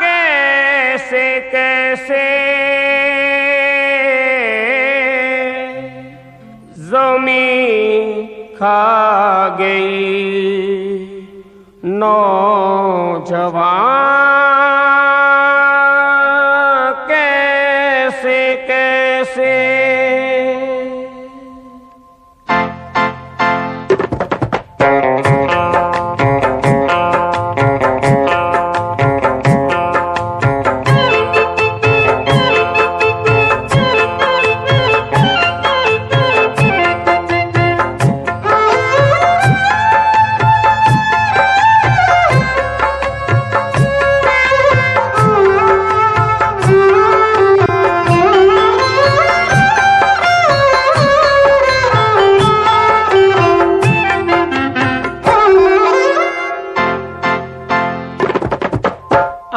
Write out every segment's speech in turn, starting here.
कैसे कैसे ज़मीं खा गई नौजवान कैसे कैसे।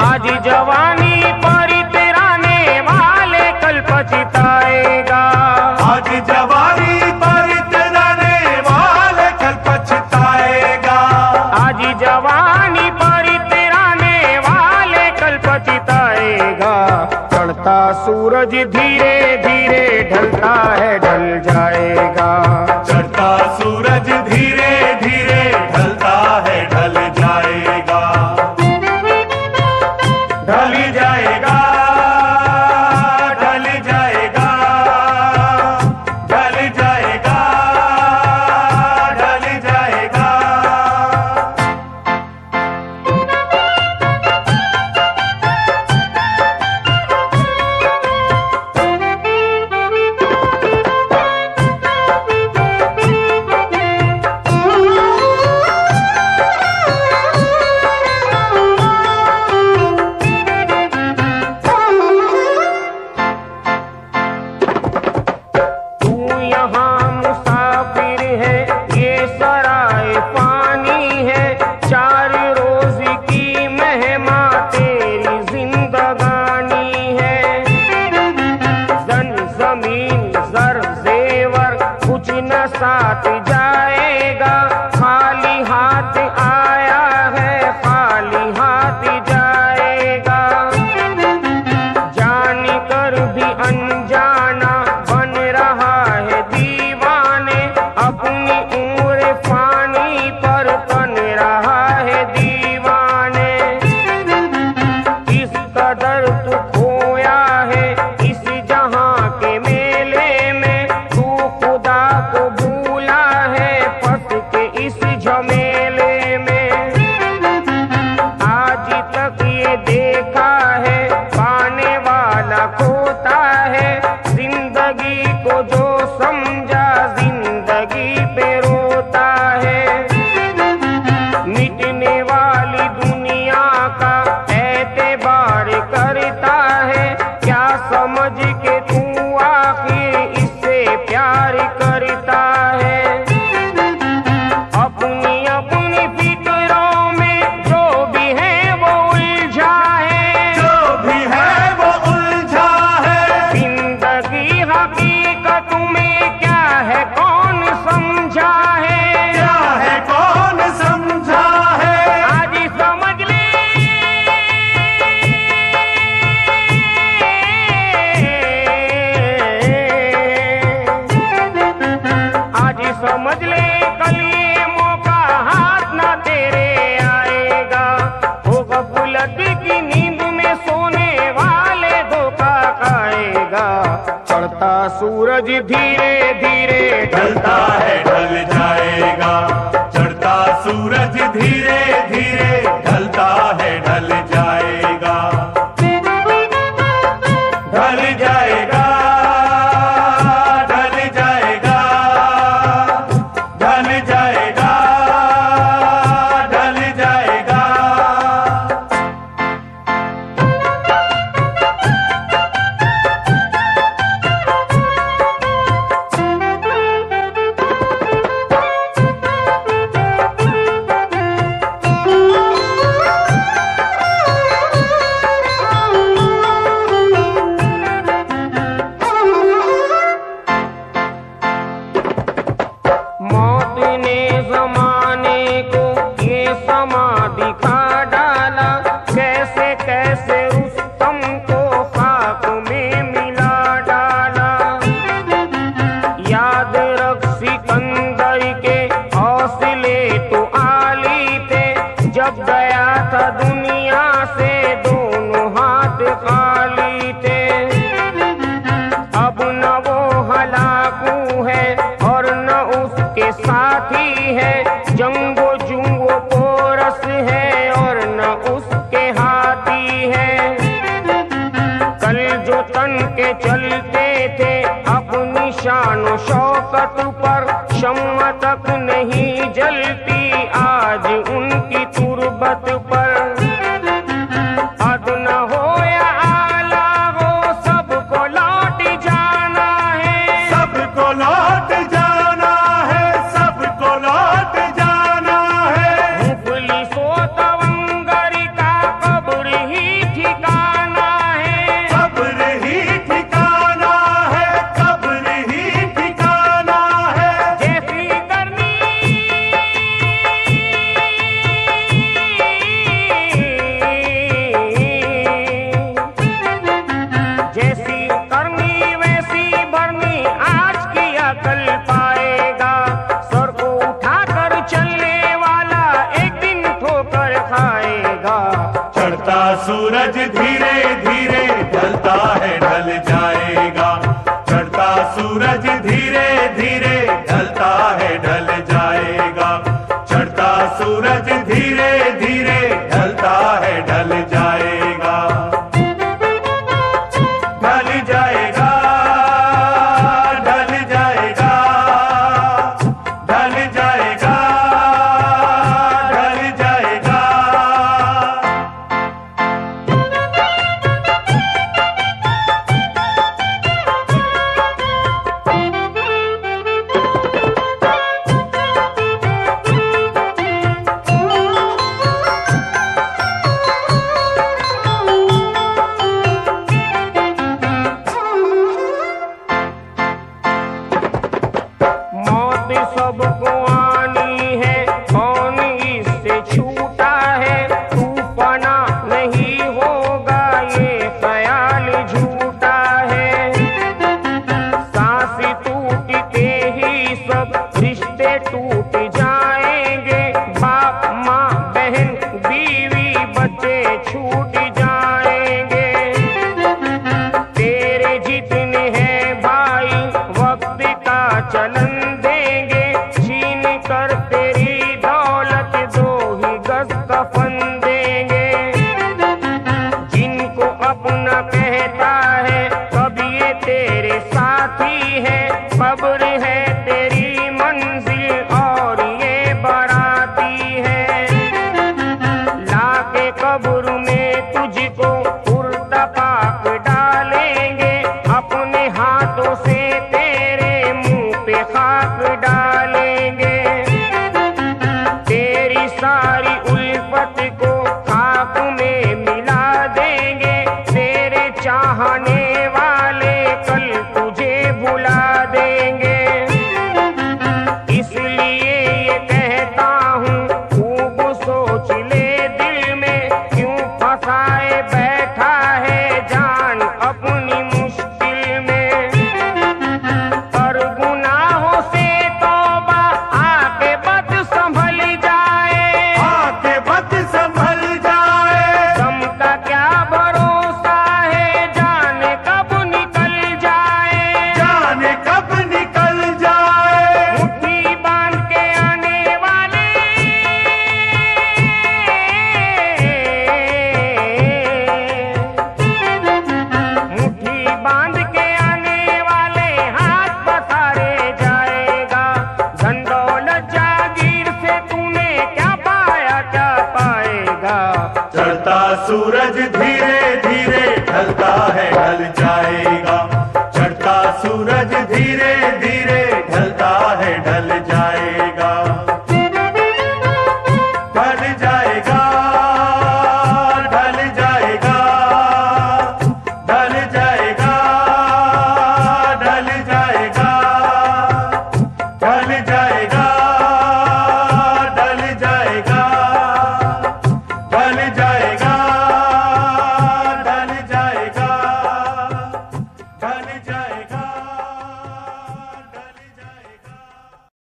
आज जवानी पर इतराने वाले कल पछताएगा। आज जवानी पर इतराने वाले कल पछताएगा। आज जवानी पर इतराने वाले कल पछताएगा। चढ़ता सूरज धीरे धीरे ढलता है ढल जाएगा। चढ़ता सूरज धीरे धीरे ढलता है ढल जाएगा। ढल जाएगा ढल जाएगा ढल जाएगा ढल जाएगा। साथ जाएगा खाली हाथ आया है खाली हाथ जाएगा। जान कर भी अनजाना बन रहा है दीवाने अपनी उम्र फानी पर बन रहा है दीवाने। इस कदर तू खोया है इस जहां के मेले में तू खुदा को भूला है फंस के इस झमेले में। आज तक ये देखा है पाने वाला खोता है जिंदगी को जो समझा जिंदगी पे रोता है। मिटने वाली दुनिया का एतबार करता है क्या समझ के तू आखिर इससे प्यार करता है। अपनी अपनी फिक्रों में जो भी है वो उलझा है। जो भी है वो उलझा है। जिंदगी हकीकत में क्या है कौन समझा है। क्या है कौन समझा है। आज समझ ले आज समझ ले कल ये मौका हाथ ना तेरे आएगा। वो गफलत की नींद में सोने वाले धोखा खाएगा। चढ़ता सूरज धीरे धीरे ढलता है ढल जाएगा। चढ़ता सूरज धीरे धीरे ढलता है ढल जाएगा। ढल जाएगा ढल जाएगा ढल जाएगा ढल जाएगा। जब गया था दुनिया से दोनों हाथ खाली थे। अब न वो हलाकू है और न उसके साथी है, जंगो जुंगो पोरस है और न उसके हाथी है। कल जो तन के चलते थे अपनी शान शौकत पर, शम्मा तक नहीं जलती आज उनकी तुरबत पर। अदना हो या आला हो सबको लौट जाना है, सबको लौट जाना है, सबको लौट जाना है। मुफलिसो तवंगर का कब्र ही ठिकाना है, कब्र ही ठिकाना है, कब्र ही ठिकाना है। जैसी करनी जैसी करनी वैसी भरनी, आज किया कल पाएगा। सर को उठाकर चलने वाला एक दिन ठोकर खाएगा। चढ़ता सूरज धीरे धीरे ढलता है, ढल जाएगा। चढ़ता सूरज धीरे धीरे ढलता है, ढल जाएगा। चढ़ता सूरज धीरे धीरे ढलता है, ढल जाएगा। ढल जाएगा, ढल जाएगा, ढल जाएगा, ढल जाएगा। मौत सबको आनी है, कौन इससे छूटा है। तूफाना नहीं होगा ये ख्याल झूठा है। सांस टूटते ही सब रिश्ते टूट जाएंगे। बाप माँ बहन बीवी बच्चे छूट जाएंगे। तेरे जितने हैं भाई वक्त का चलन देंगे, छीन कर तेरी दौलत दो ही गज कफन देंगे। जिनको अपना कहता है कब ये तेरे साथी है, कब्र है तेरी मंजिल और ये बाराती है। लाके कब्र में तुझको उर्दा पाक डालेंगे, अपने हाथों से तेरे मुंह पे खाक डालेंगे। तेरी सारी उल्फत को खाक में मिला देंगे। तेरे चाहने वाले कल तुझे भुला देंगे। इसलिए ये कहता हूँ खूब सोच ले दिल में, क्यों फंसाए बैठा है जान अपनी मुश्किल में। कर गुनाहों से तौबा आके बद संभल जाए, आके बद संभल जाए। दम का क्या भरोसा है जाने कब निकल जाए। जाने कब निकल जाए। मुट्ठी बांध के आने वाले मुट्ठी बांध के आने वाले हाथ पसारे जाएगा। धन दौलत जागीर से तूने क्या पाया क्या पाएगा। चढ़ता सूरज